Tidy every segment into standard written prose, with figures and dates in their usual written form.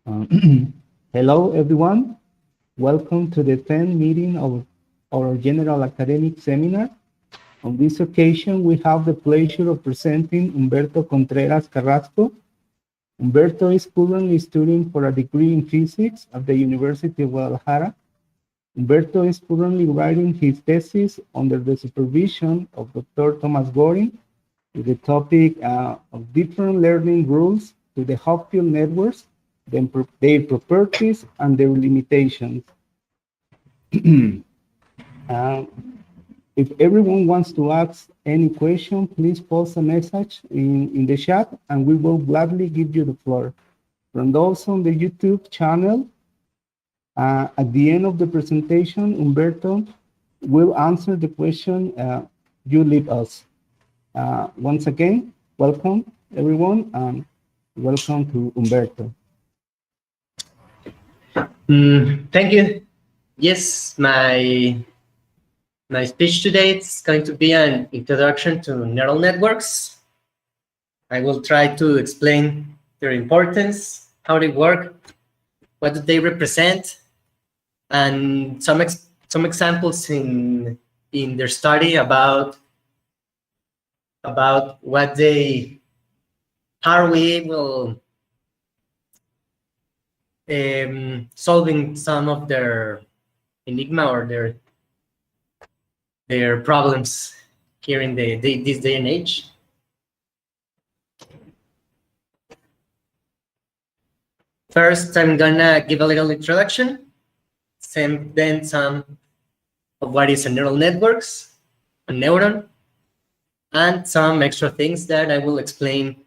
Uh, Hello, everyone. Welcome to the 10th meeting of our General Academic Seminar. On this occasion, we have the pleasure of presenting Humberto Contreras Carrasco. Humberto is currently studying for a degree in physics at the University of Guadalajara. Humberto is currently writing his thesis under the supervision of Dr. Thomas Goring with the topic of different learning rules to the Hopfield networks, their properties and their limitations. uh, if everyone wants to ask any question, please post a message in the chat and we will gladly give you the floor. From those on the YouTube channel, at the end of the presentation, Humberto will answer the question you leave us. Once again, welcome everyone, and welcome to Humberto. Thank you. Yes, my speech today is going to be an introduction to neural networks. I will try to explain their importance, how they work, what do they represent, and some examples in their study about what how we will solving some of their enigma or their problems here in this day and age. First, I'm gonna give a little introduction, then some of what is a neural networks, a neuron, and some extra things that I will explain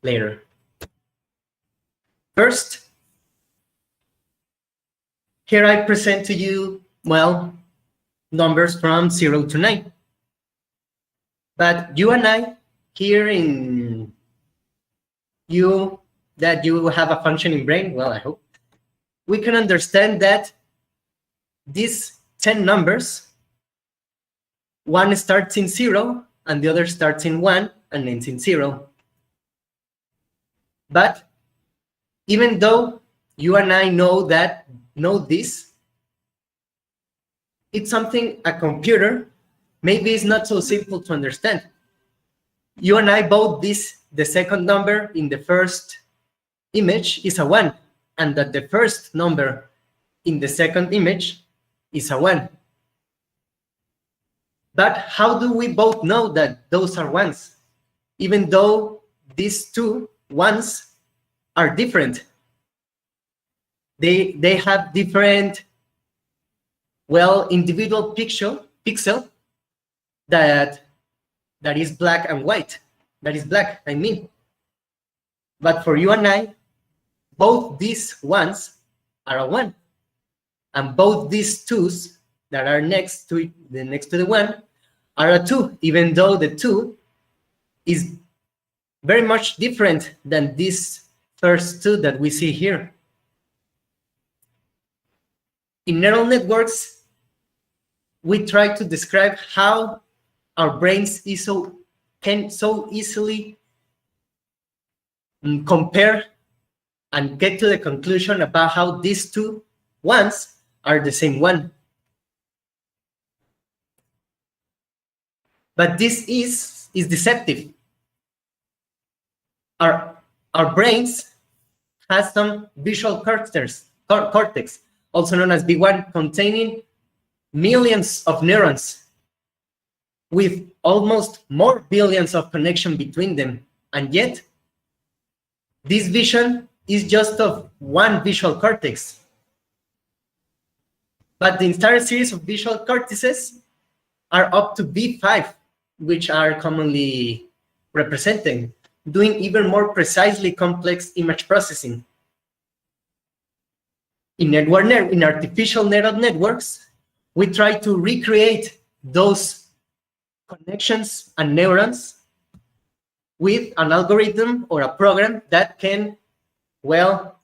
later. First, here I present to you, well, numbers from 0 to 9. But you and I, here in that you have a functioning brain, well, I hope, we can understand that these 10 numbers, one starts in 0, and the other starts in 1 and ends in 0. But even though you and I know this, it's something a computer maybe is not so simple to understand. You and I both the second number in the first image is a 1, and that the first number in the second image is a 1. But how do we both know that those are 1s, even though these two 1s are different? They have different, well, individual pixel that is black and white. That is black, I mean. But for you and I, both these 1s are a 1, and both these 2s that are next to the 1 are a 2, even though the 2 is very much different than this first 2 that we see here. In neural networks, we try to describe how our brains can so easily compare and get to the conclusion about how these two 1s are the same 1. But this is deceptive. Our brains has some visual cortex, also known as V1, containing millions of neurons with almost more billions of connections between them. And yet, this vision is just of one visual cortex. But the entire series of visual cortices are up to V5, which are commonly represented, doing even more precisely complex image processing. In artificial neural networks, we try to recreate those connections and neurons with an algorithm or a program that can, well,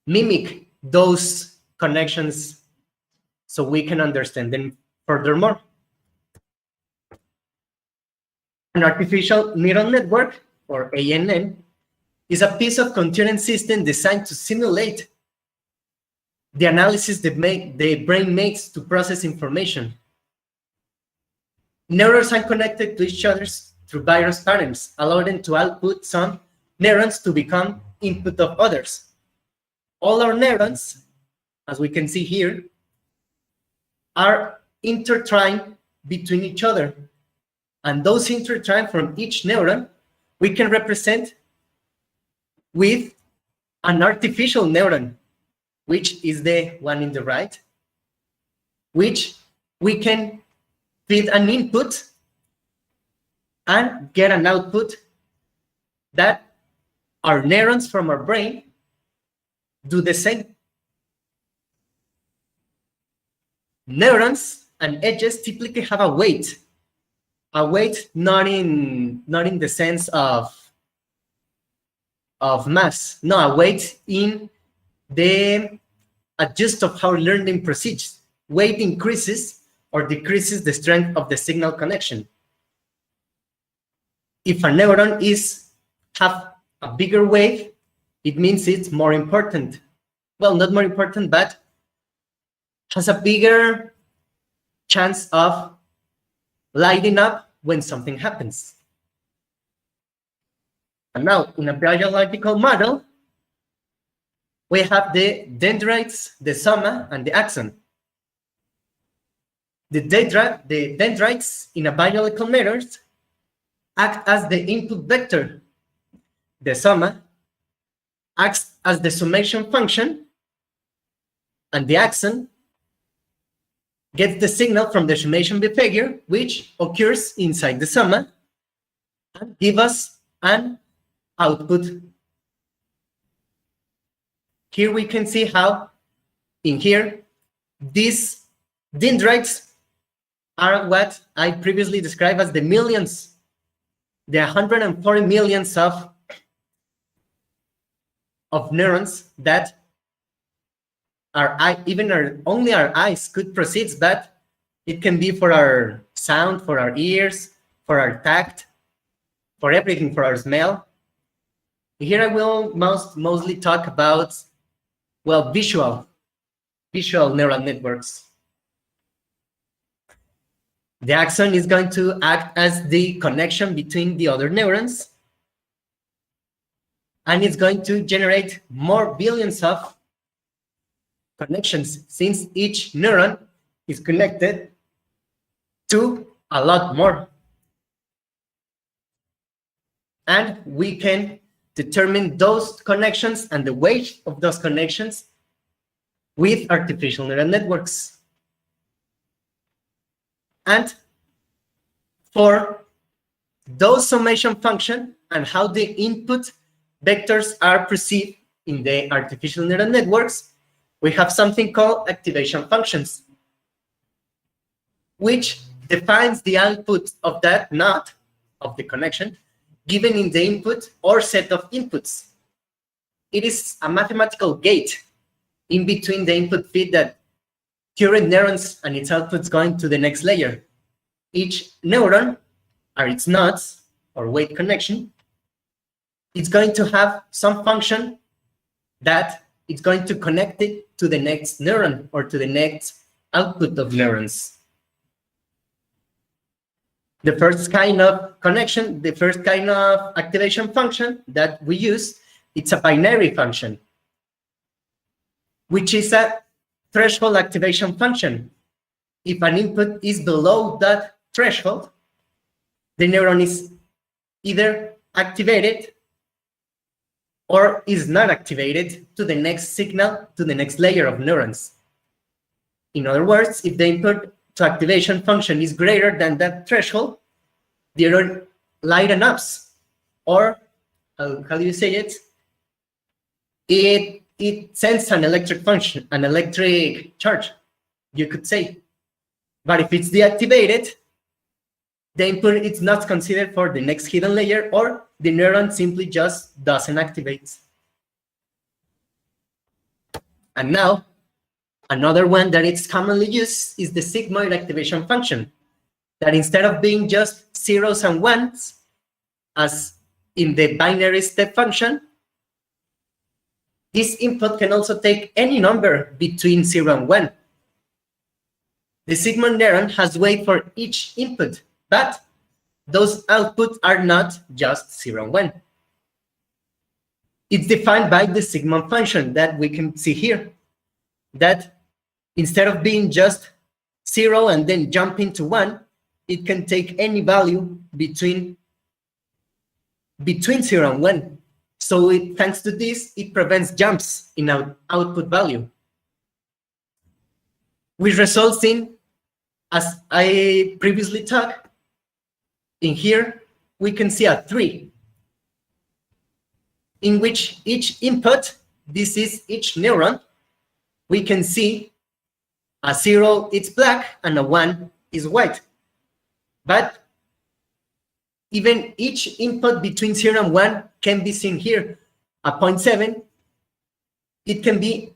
mimic those connections so we can understand them furthermore. An artificial neural network, or ANN, is a piece of concurrent system designed to simulate the analysis the brain makes to process information. Neurons are connected to each other through various patterns, allowing them to output some neurons to become input of others. All our neurons, as we can see here, are intertwined between each other. And those intertwined from each neuron, we can represent with an artificial neuron, which is the one in the right, which we can feed an input and get an output that our neurons from our brain do the same. Neurons and edges typically have a weight not in the sense of mass, no, a weight in the adjust of how learning proceeds. Weight increases or decreases the strength of the signal connection. If a neuron have a bigger weight, it means it's more important. Well, not more important, but has a bigger chance of lighting up when something happens. And now, in a biological model, we have the dendrites, the soma, and the axon. The dendrites in a biological method act as the input vector. The soma acts as the summation function, and the axon gets the signal from the summation behavior, which occurs inside the soma, and give us an output. Here we can see how, in here, these dendrites are what I previously described as the millions, the 140 millions of neurons that only our eyes could perceive, but it can be for our sound, for our ears, for our tact, for everything, for our smell. Here I will mostly talk about, well, visual neural networks. The axon is going to act as the connection between the other neurons, and it's going to generate more billions of connections, since each neuron is connected to a lot more. And we can determine those connections and the weight of those connections with artificial neural networks. And for those summation function and how the input vectors are perceived in the artificial neural networks, we have something called activation functions, which defines the output of that node of the connection given in the input or set of inputs. It is a mathematical gate in between the input feed that current neurons and its outputs going to the next layer. Each neuron are its nodes or weight connection. It's going to have some function that it's going to connect it to the next neuron or to the next output of neurons. The first kind of connection, the first kind of activation function that we use, it's a binary function, which is a threshold activation function. If an input is below that threshold, the neuron is either activated or is not activated to the next signal, to the next layer of neurons. In other words, if the input to activation function is greater than that threshold, the neuron lighten up, or how do you say it? It sends an electric function, an electric charge, you could say. But if it's deactivated, the input is not considered for the next hidden layer, or the neuron simply just doesn't activate. And now, another one that is commonly used is the sigmoid activation function, that instead of being just zeros and ones, as in the binary step function, this input can also take any number between 0 and 1. The Sigmoid neuron has weight for each input, but those outputs are not just 0 and 1. It's defined by the Sigmoid function that we can see here, that instead of being just 0 and then jumping to 1, it can take any value between 0 and 1. So thanks to this, it prevents jumps in our output value, which results in, as I previously talked, in here, we can see a 3, in which each input, this is each neuron, we can see a 0 is black and a 1 is white. But even each input between 0 and 1 can be seen here. A 0.7, it can be,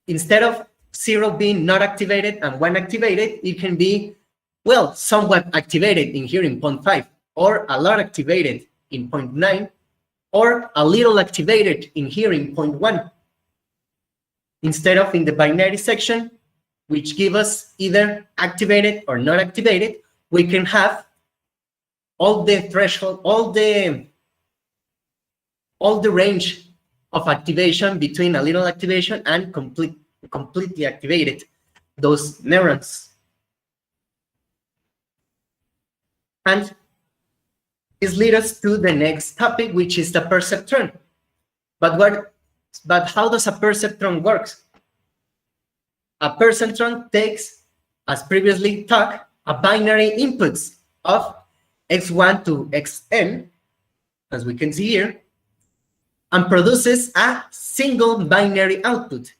instead of 0 being not activated and 1 activated, it can be, well, somewhat activated in here in 0.5, or a lot activated in 0.9, or a little activated in here in 0.1. Instead of in the binary section, which give us either activated or not activated, we can have all the threshold, all the range of activation between a little activation and completely activated, those neurons. And this leads us to the next topic, which is the perceptron. But how does a perceptron work? A perceptron takes, as previously talked, a binary inputs of x1 to xn, as we can see here, and produces a single binary output.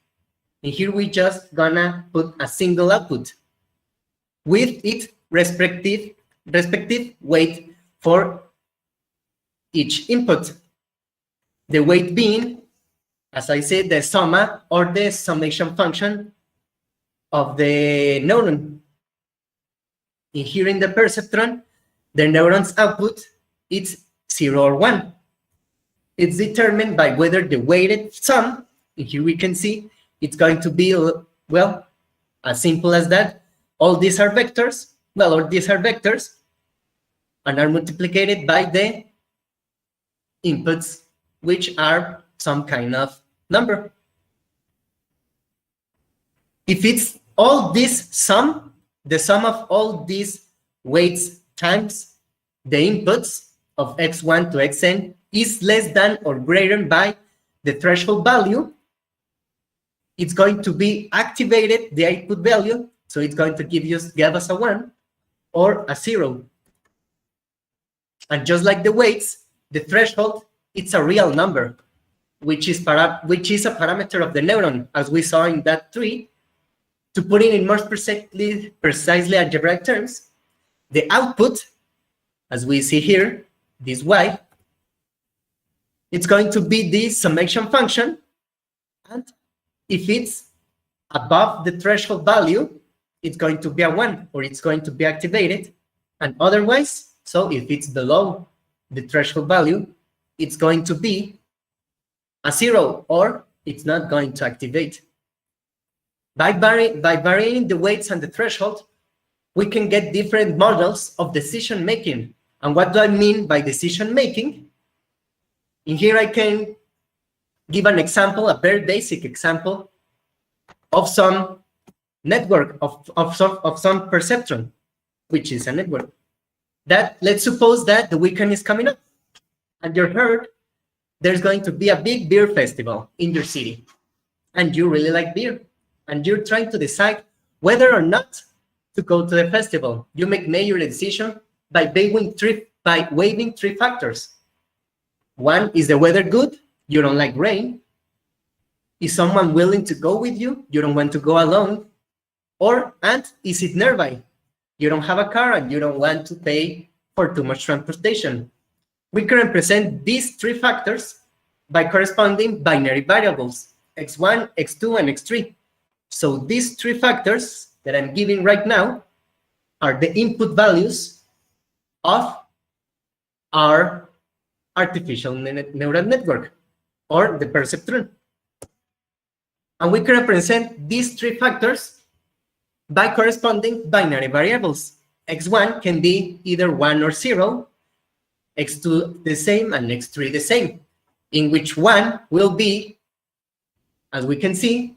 And here we just gonna put a single output with its respective weight for each input. The weight being, as I said, the summa or the summation function of the neuron. In here in the perceptron, the neuron's output is 0 or 1. It's determined by whether the weighted sum, and here we can see, it's going to be, well, as simple as that. All these are vectors, well, or these are vectors, and are multiplied by the inputs, which are some kind of number. If it's all this sum, the sum of all these weights times the inputs of x1 to xn is less than or greater by the threshold value, it's going to be activated, the output value, so it's going to give us a 1 or a 0. And just like the weights, the threshold, it's a real number, which is a parameter of the neuron, as we saw in that tree. To put it in more precisely algebraic terms, the output, as we see here, this y, it's going to be the summation function, and if it's above the threshold value, it's going to be a 1, or it's going to be activated, and otherwise, so if it's below the threshold value, it's going to be a 0, or it's not going to activate. By varying the weights and the threshold, we can get different models of decision making. And what do I mean by decision making? In here, I can give an example, a very basic example of some network, of some perceptron, which is a network. That, let's suppose that the weekend is coming up, and you heard there's going to be a big beer festival in your city, and you really like beer, and you're trying to decide whether or not to go to the festival. You make your decision by weighing three factors. One, is the weather good? You don't like rain. Is someone willing to go with you? You don't want to go alone. And is it nearby? You don't have a car and you don't want to pay for too much transportation. We can represent these three factors by corresponding binary variables, x1, x2, and x3. So these three factors that I'm giving right now are the input values of our artificial neural network. or the perceptron. And we can represent these three factors by corresponding binary variables. X1 can be either 1 or 0, X2 the same, and X3 the same, in which 1 will be, as we can see,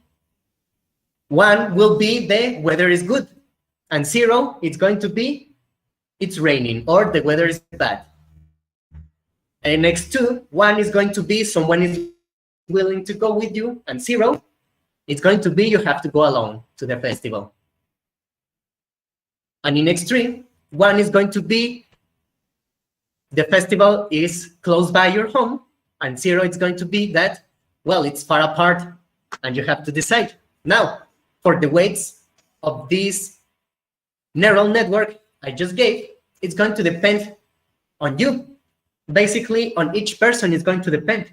1 will be the weather is good, and 0 it's going to be it's raining or the weather is bad. And X2, 1 is going to be someone is willing to go with you, and 0 it's going to be you have to go alone to the festival. And in X3, 1 is going to be the festival is close by your home, and 0 is going to be that, well, it's far apart and you have to decide. Now, for the weights of this neural network I just gave, it's going to depend on you. Basically, on each person, it's going to depend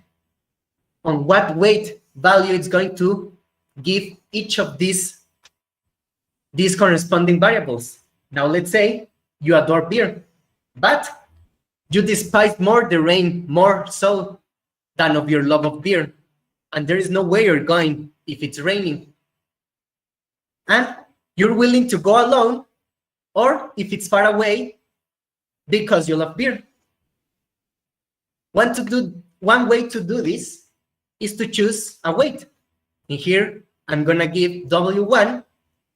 on what weight value it's going to give each of these corresponding variables. Now, let's say you adore beer, but you despise more the rain, more so than of your love of beer. And there is no way you're going if it's raining. And you're willing to go alone, or if it's far away, because you love beer. One way to do this is to choose a weight. And here, I'm going to give W1,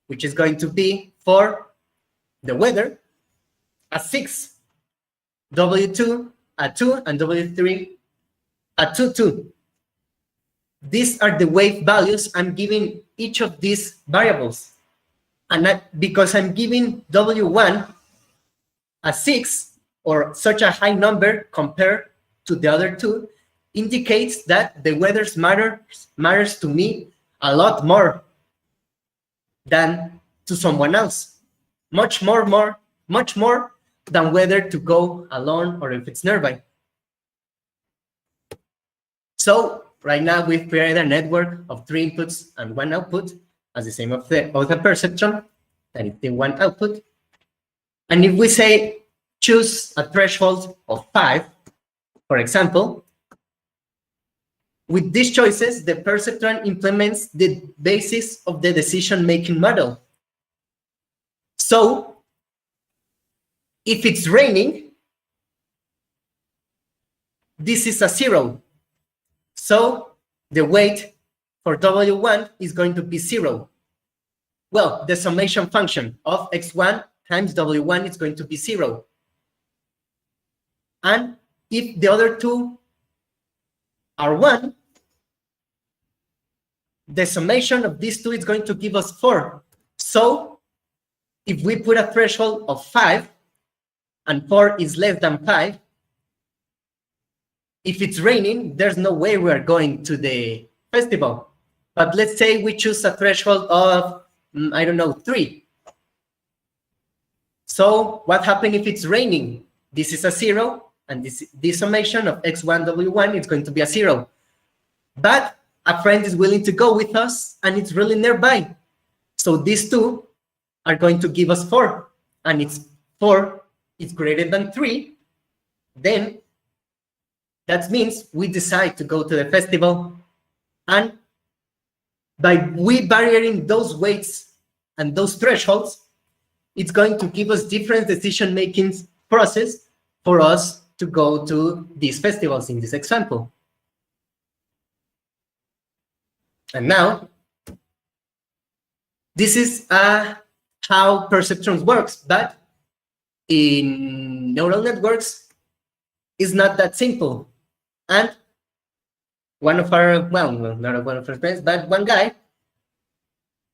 which is going to be for the weather, a 6, W2, a 2, and W3, a 2, 2. These are the weight values I'm giving each of these variables. And because I'm giving W1 a 6, or such a high number compared to the other two, indicates that the weather matters to me a lot more than to someone else. Much more than whether to go alone or if it's nearby. So right now we've created a network of 3 inputs and 1 output, as the same of the perceptron, that is the 1 output. And if we say choose a threshold of 5, for example, with these choices, the perceptron implements the basis of the decision-making model. So if it's raining, this is a 0. So the weight for W1 is going to be 0. Well, the summation function of X1 times W1 is going to be 0. And if the other two are 1, the summation of these two is going to give us 4. So if we put a threshold of 5 and 4 is less than 5, if it's raining, there's no way we're going to the festival. But let's say we choose a threshold of, I don't know, 3. So what happens if it's raining? This is a 0, and this summation of X1, W1 is going to be a 0. But a friend is willing to go with us, and it's really nearby. So these two are going to give us 4, and it's 4 is greater than 3. Then that means we decide to go to the festival, and by varying those weights and those thresholds, it's going to give us different decision-making process for us to go to these festivals in this example. And now, this is how perceptrons works, but in neural networks, it's not that simple. And one of our, well, not one of our friends, but one guy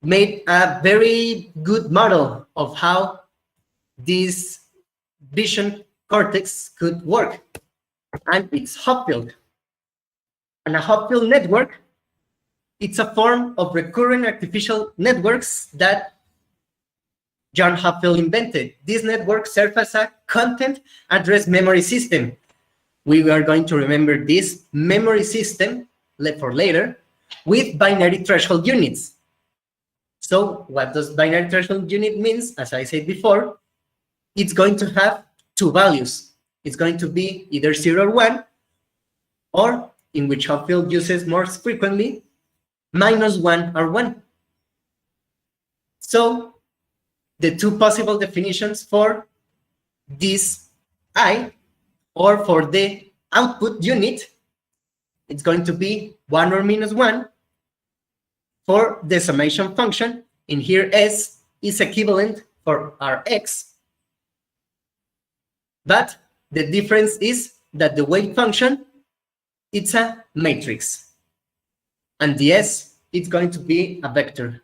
made a very good model of how this vision cortex could work. And it's Hopfield. And a Hopfield network, it's a form of recurrent artificial networks that John Hopfield invented. This network serves as a content address memory system. We are going to remember this memory system for later with binary threshold units. So what does binary threshold unit means? As I said before, it's going to have 2 values. It's going to be either 0 or 1, or in which Hopfield uses more frequently, -1 are 1. So the two possible definitions for this I, or for the output unit, it's going to be 1 or -1 for the summation function. In here, S is equivalent for our X. But the difference is that the weight function, it's a matrix. And the S, it's going to be a vector.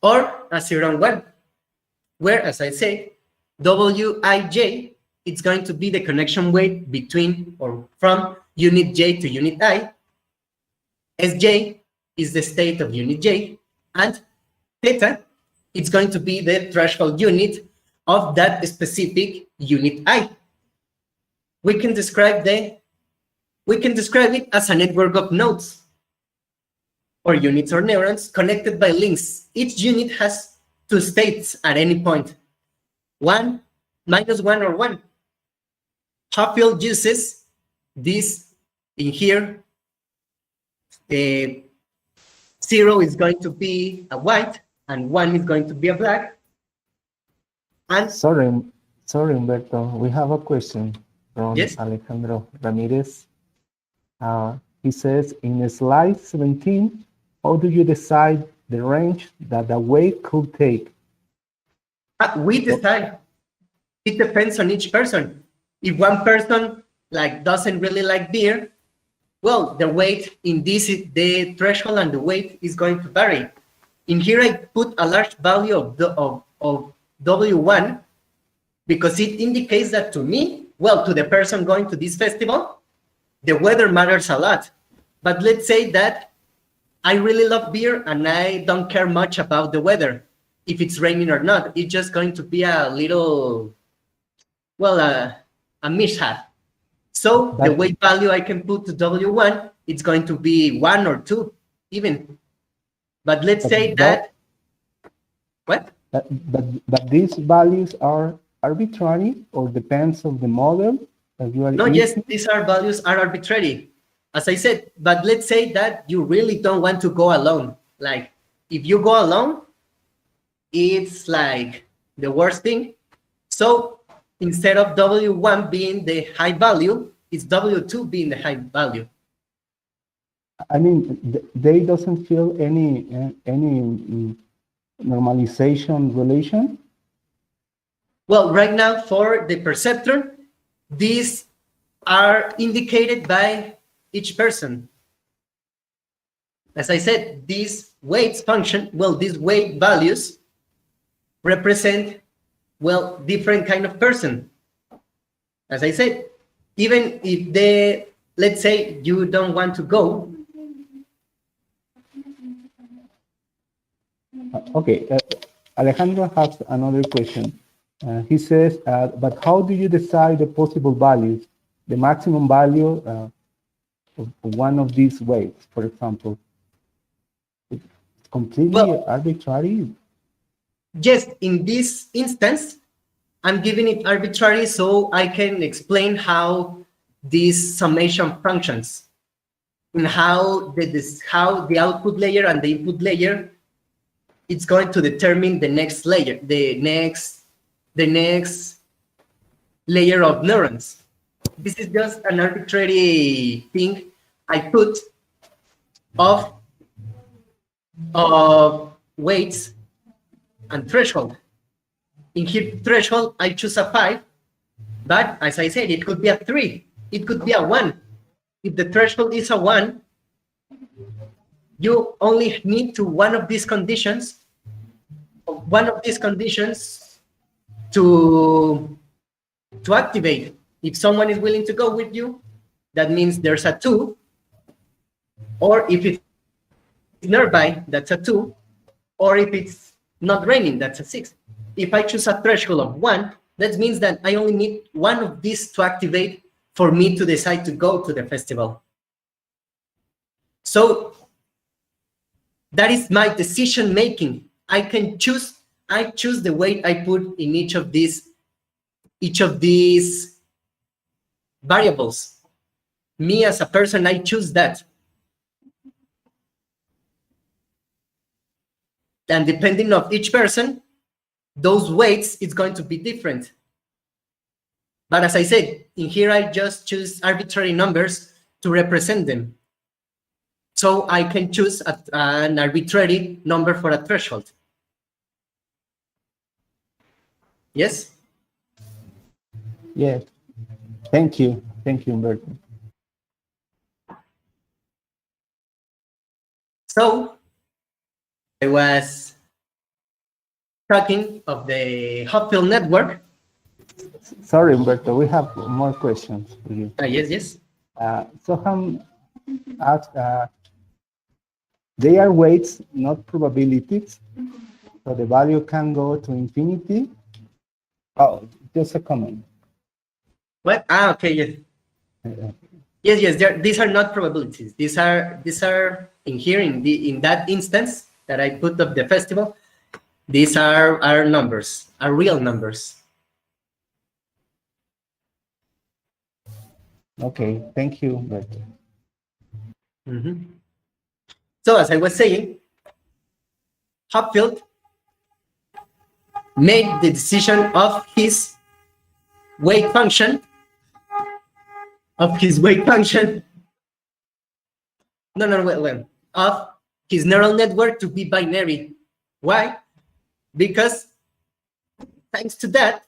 Or a 0 and 1, where, as I say, Wij, it's going to be the connection weight between or from unit J to unit I. Sj is the state of unit J, and theta, it's going to be the threshold unit of that specific unit I. We can describe it as a network of nodes, or units or neurons connected by links. Each unit has two states at any point, 1, -1, or 1. Hopfield uses this in here. 0 is going to be a white, and 1 is going to be a black. And sorry, Humberto, we have a question from yes? Alejandro Ramirez. He says, in slide 17, how do you decide the range that the weight could take? We decide. It depends on each person. If one person doesn't really like beer, well, the weight in this, the threshold and the weight is going to vary. In here, I put a large value of W1 because it indicates that to me, well, to the person going to this festival, the weather matters a lot. But let's say that I really love beer and I don't care much about the weather, if it's raining or not. It's just going to be a little, well, a mishap. So the weight value I can put to W1, it's going to be 1 or 2 even. But let's say that, what? But these values are arbitrary or depends on the model that you are No, using? yes, these values are arbitrary, as I said. But let's say that you really don't want to go alone. Like, if you go alone, it's like the worst thing. So instead of W1 being the high value, it's W2 being the high value. I mean, they doesn't feel any normalization relation? Well, right now for the perceptron, these are indicated by each person. As I said, these weights function, well, these weight values represent, well, different kind of person. As I said, even if let's say you don't want to go. Okay, Alejandro has another question. He says, but how do you decide the possible values, the maximum value of one of these weights, for example? It's completely arbitrary? Yes, in this instance, I'm giving it arbitrary so I can explain how this summation functions and how the output layer and the input layer, it's going to determine the next layer, the next layer of neurons. This is just an arbitrary thing I put of weights and threshold. In here, threshold, I choose a 5, but as I said, it could be a 3, it could be a 1. If the threshold is a 1, you only need to one of these conditions to activate. If someone is willing to go with you, that means there's a 2, or if it's nearby, that's a 2, or if it's not raining, that's a 6. If I choose a threshold of 1, that means that I only need one of these to activate for me to decide to go to the festival. So that is my decision making. I choose the weight I put in each of these variables. Me as a person, I choose that. And depending on each person, those weights, it's going to be different. But as I said, in here, I just choose arbitrary numbers to represent them. So I can choose an arbitrary number for a threshold. Yes? Yes. Thank you. Thank you, Humberto. So I was talking of the Hopfield Network. Sorry, Humberto, we have more questions for you. Yes. Soham asked, they are weights, not probabilities, so the value can go to infinity. Oh, just a comment. What? Okay, yes. Yes. These are not probabilities. These are in here in that instance that I put of the festival. These are numbers, are real numbers. Okay, thank you, Humberto. So as I was saying, Hopfield made the decision of his weight function, of his neural network to be binary. Why? Because thanks to that,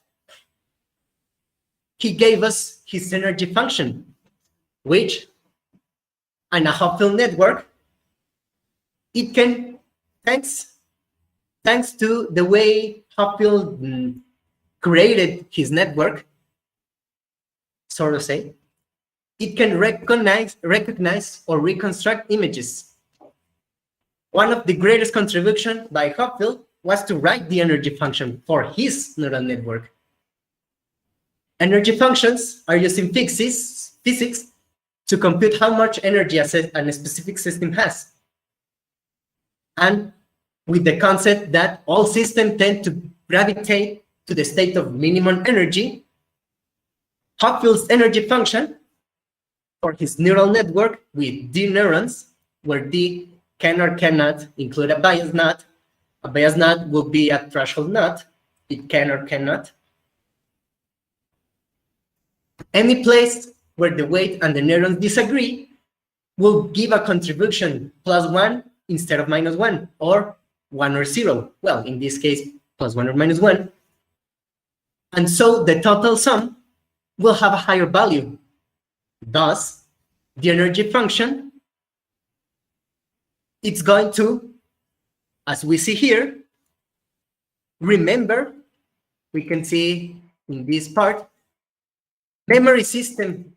he gave us his energy function, which on a Hopfield network, it can, thanks to the way Hopfield created his network, so to say, it can recognize or reconstruct images. One of the greatest contributions by Hopfield was to write the energy function for his neural network. Energy functions are used in physics to compute how much energy a specific system has. And with the concept that all systems tend to gravitate to the state of minimum energy, Hopfield's energy function for his neural network with D neurons, where D can or cannot include a bias knot. A bias knot will be a threshold knot. It can or cannot. Any place where the weight and the neurons disagree will give a contribution +1 instead of -1, or 1 or 0. Well, in this case, +1 or -1. And so the total sum will have a higher value. Thus, the energy function, it's going to, as we see here, remember, we can see in this part, memory system,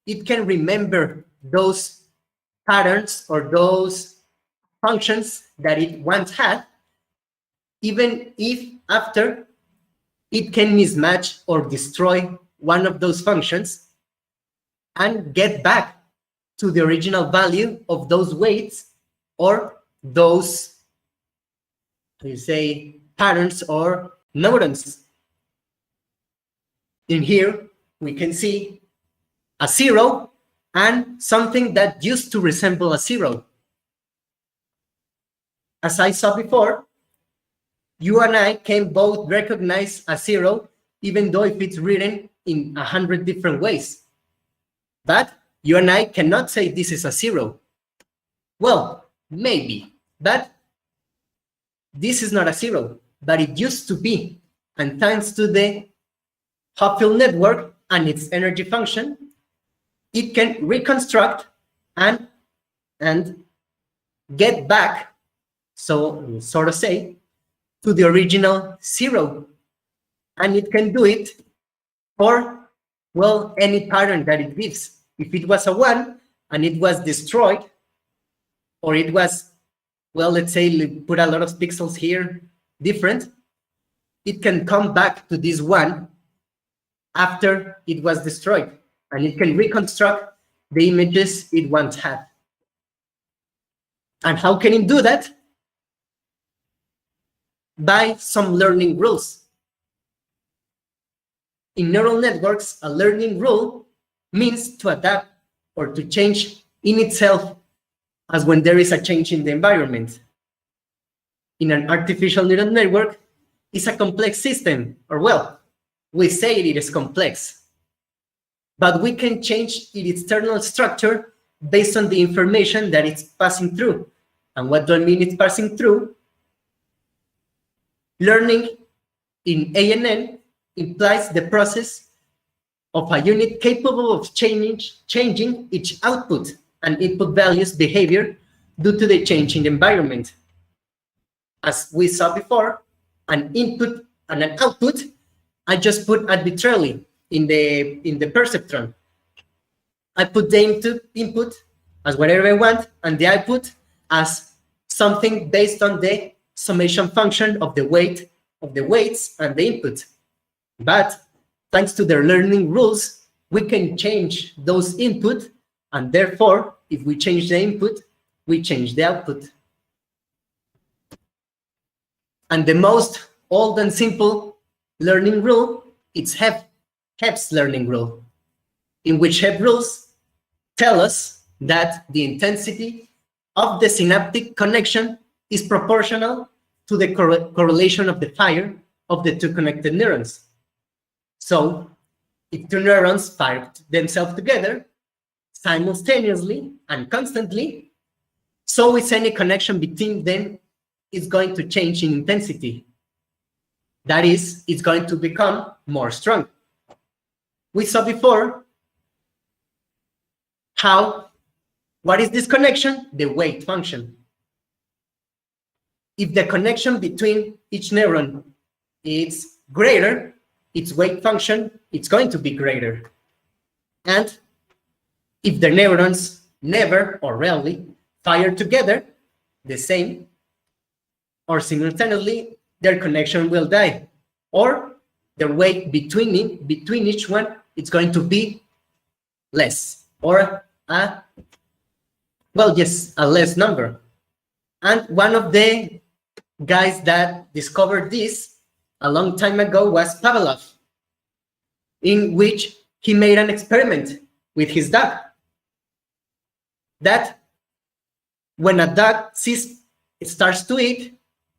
it can remember those patterns or those functions that it once had, even if after it can mismatch or destroy one of those functions and get back to the original value of those weights or those, how you say, patterns or neurons. In here, we can see a 0 and something that used to resemble a 0. As I saw before, you and I can both recognize a 0, even though if it's written in 100 different ways. But you and I cannot say this is a 0. Well, maybe, but this is not a 0, but it used to be. And thanks to the Hopfield network and its energy function, it can reconstruct and get back, so sort of say, to the original 0. And it can do it for, well, any pattern that it gives. If it was a 1 and it was destroyed, or it was, well, let's say, put a lot of pixels here, different, it can come back to this 1 after it was destroyed, and it can reconstruct the images it once had. And how can it do that? By some learning rules. In neural networks, a learning rule means to adapt or to change in itself as when there is a change in the environment. In an artificial neural network, it's a complex system, or well, we say it is complex, but we can change its external structure based on the information that it's passing through. And what do I mean it's passing through? Learning in ANN implies the process of a unit capable of changing its output and input values behavior due to the change in the environment. As we saw before, an input and an output, I just put arbitrarily in the perceptron. I put the input as whatever I want, and the output as something based on the summation function of the weight of the weights and the input. But thanks to their learning rules, we can change those input, and therefore, if we change the input, we change the output. And the most old and simple learning rule, it's Hebb's learning rule, in which Hebb rules tell us that the intensity of the synaptic connection is proportional to the correlation of the fire of the two connected neurons. So if two neurons fire themselves together simultaneously and constantly, so is any connection between them is going to change in intensity. That is, it's going to become more strong. We saw before what is this connection? The weight function. If the connection between each neuron is greater, its weight function, it's going to be greater. And if the neurons never or rarely fire together, the same, or simultaneously, their connection will die. Or the weight between each one, it's going to be less, or a less number. And one of the guys that discovered this a long time ago was Pavlov, in which he made an experiment with his dog. That when a dog starts to eat,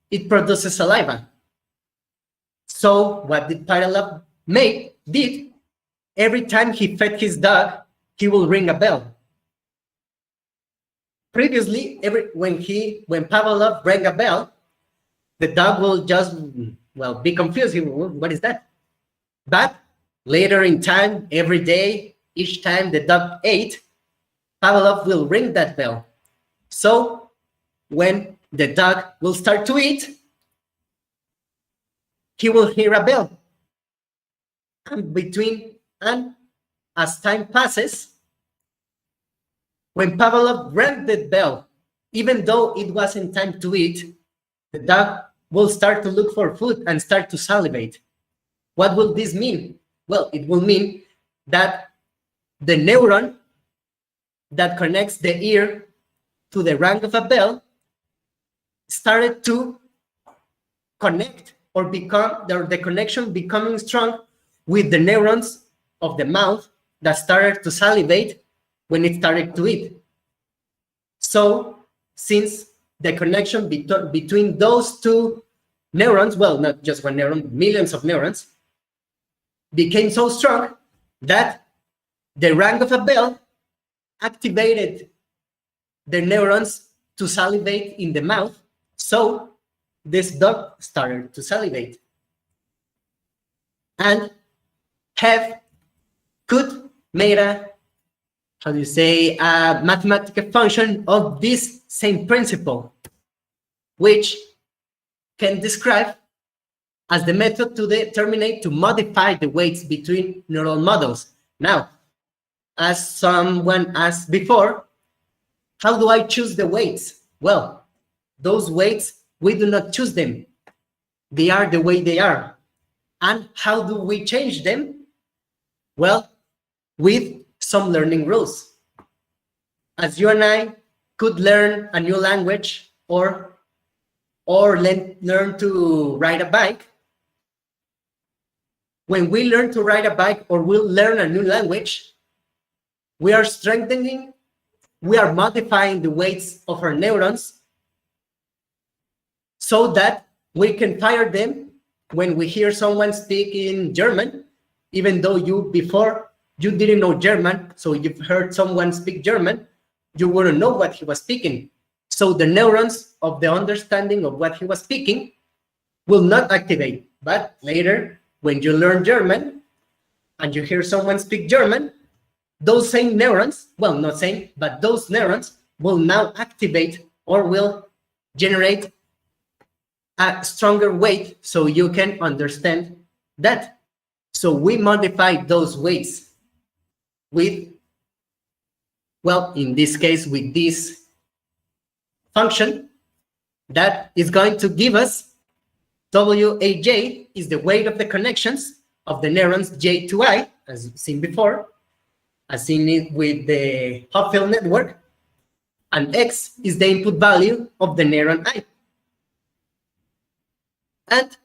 it produces saliva. So what did Pavlov did? Every time he fed his dog, he will ring a bell. Previously, when Pavlov rang a bell, the dog will just, be confused. What is that? But later in time, every day, each time the dog ate, Pavlov will ring that bell. So when the dog will start to eat, he will hear a bell. And as time passes, when Pavlov rang the bell, even though it wasn't time to eat, the dog will start to look for food and start to salivate. What will this mean? Well, it will mean that the neuron that connects the ear to the ring of a bell started to connect or the connection becoming strong with the neurons of the mouth that started to salivate when it started to eat. So since the connection between those two neurons, not just one neuron, millions of neurons, became so strong that the ring of a bell activated the neurons to salivate in the mouth. So this dog started to salivate. And could make a mathematical function of this same principle, which can describe as the method to modify the weights between neural models. Now, as someone asked before, how do I choose the weights? Well, those weights, we do not choose them. They are the way they are. And how do we change them? Well, with some learning rules. As you and I could learn a new language or learn to ride a bike, when we learn to ride a bike or we'll learn a new language, we are strengthening, we are modifying the weights of our neurons so that we can fire them when we hear someone speak in German, even though before you didn't know German, so you've heard someone speak German, you wouldn't know what he was speaking. So the neurons of the understanding of what he was speaking will not activate. But later, when you learn German and you hear someone speak German, those same neurons, well, not same, but those neurons will now activate or will generate a stronger weight so you can understand that. So we modify those weights with, well, in this case, with this function that is going to give us WAJ is the weight of the connections of the neurons J to I, as seen before, as seen it with the Hopfield network, and X is the input value of the neuron I. And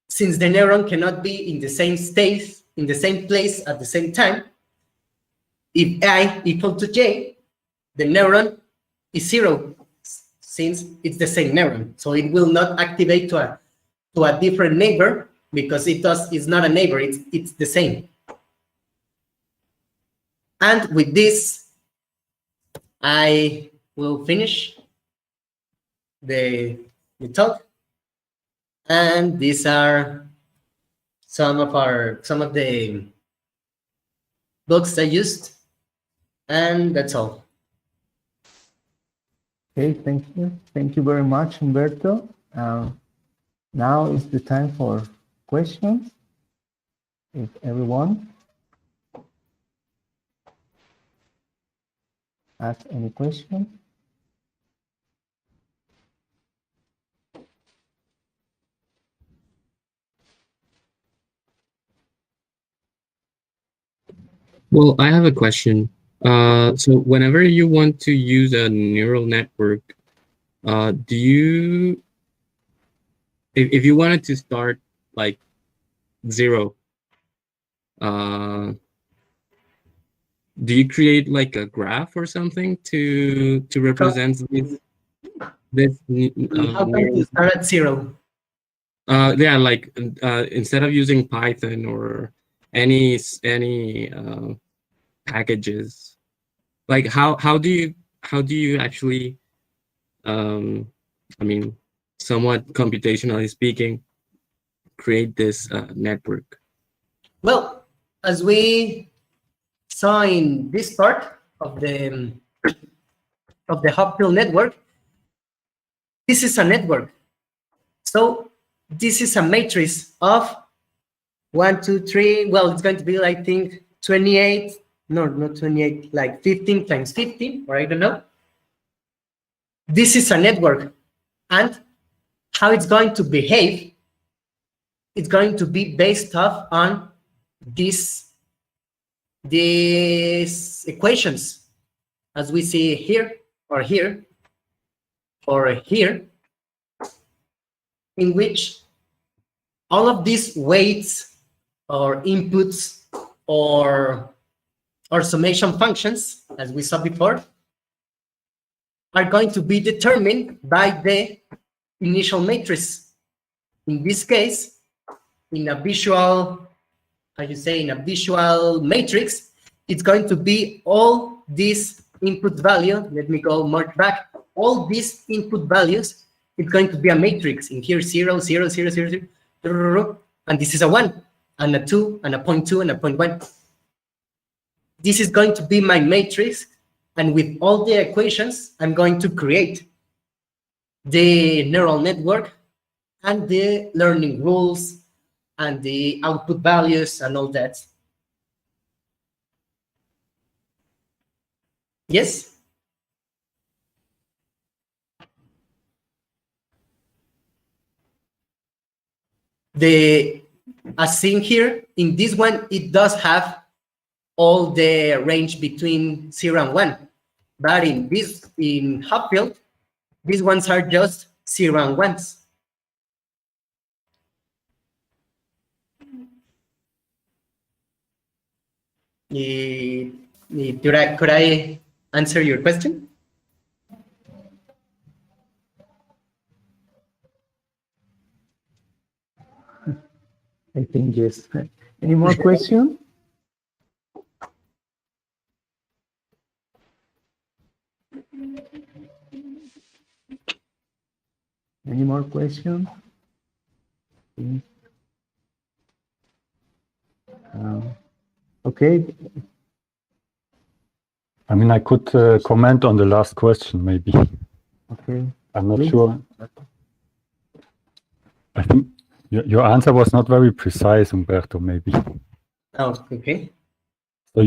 since the neuron cannot be in the same state, in the same place at the same time, if I equal to J, the neuron is 0, since it's the same neuron. So it will not activate to a different neighbor because it's not a neighbor, it's the same. And with this, I will finish the talk. And these are some of the books I used, and that's all. Okay, thank you. Thank you very much, Humberto. Now is the time for questions. If everyone has any questions. Well, I have a question. So whenever you want to use a neural network, do you, if you wanted to start like 0, do you create like a graph or something to represent this How can you start at 0? Yeah, like instead of using Python or any packages, like how do you actually I mean, somewhat computationally speaking, create this network? Well, as we saw in this part of the Hopfield network, this is a network. So this is a matrix of 1, 2, 3. Well, it's going to be, I think, 28. No, not 28, like 15 times 15, or I don't know. This is a network. And how it's going to behave, it's going to be based off on these equations, as we see here, or here, or here, in which all of these weights or inputs or summation functions, as we saw before, are going to be determined by the initial matrix. In this case, in a visual, in a visual matrix, it's going to be all these input value. Let me go more back. All these input values, it's going to be a matrix. In here, 0, 0, 0, 0, 0, and this is a 1, and a 2, and a 0.2, and a 0.1. This is going to be my matrix, and with all the equations, I'm going to create the neural network and the learning rules and the output values and all that. Yes? As seen here, in this one, it does have all the range between 0 and 1. But in Hopfield, these ones are just 0 and 1s. Could I answer your question? I think yes. Any more questions? Any more questions? Okay. I mean, I could comment on the last question, maybe. Okay. I'm not Please. sure. I think your answer was not very precise, Humberto, maybe. Oh, okay. So,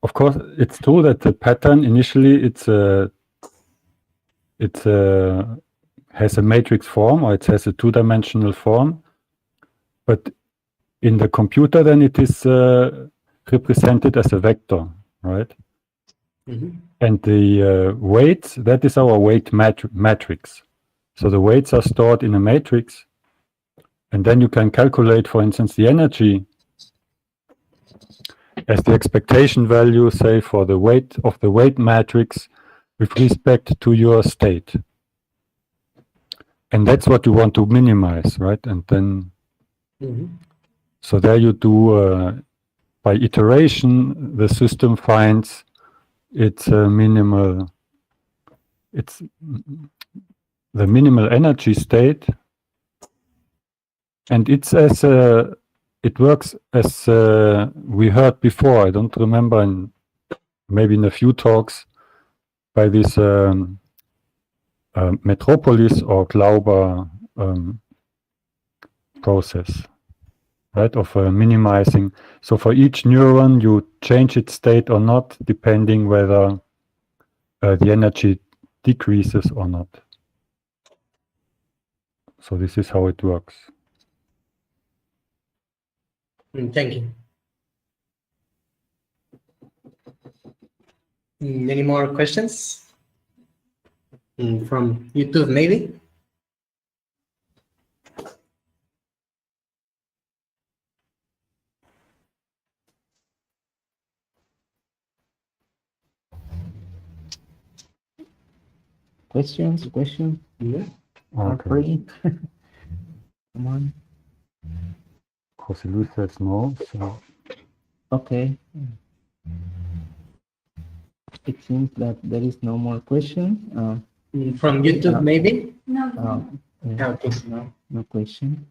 of course, it's true that the pattern initially has a matrix form, or it has a two-dimensional form, but in the computer, then it is represented as a vector, right? Mm-hmm. And the weights, that is our weight matrix. So the weights are stored in a matrix, and then you can calculate, for instance, the energy as the expectation value, say, for the weight of the weight matrix with respect to your state. And that's what you want to minimize, right? And then, so there you do, by iteration, the system finds its minimal, it's the minimal energy state, and it's as it works as we heard before. I don't remember, maybe in a few talks, by this metropolis or Glauber process, right? Of minimizing. So for each neuron, you change its state or not, depending whether the energy decreases or not. So this is how it works. Thank you. Any more questions? From YouTube, maybe? Questions? Yeah. Are Okay. free. Come on. Jose Luis says no. So Okay. It seems that there is no more question. From YouTube, maybe? Yeah, Okay. no question.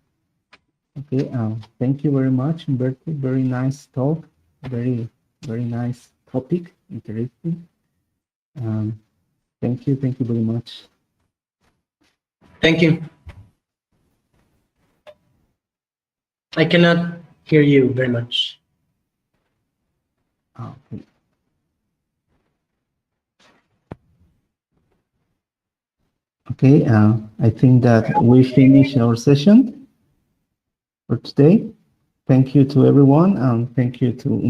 Okay. Thank you very much, Humberto. Very nice talk. Very nice topic. Interesting. Thank you very much. Thank you. I cannot hear you very much. Okay. Okay, I think that we finish our session for today. Thank you to everyone, and thank you to Humberto.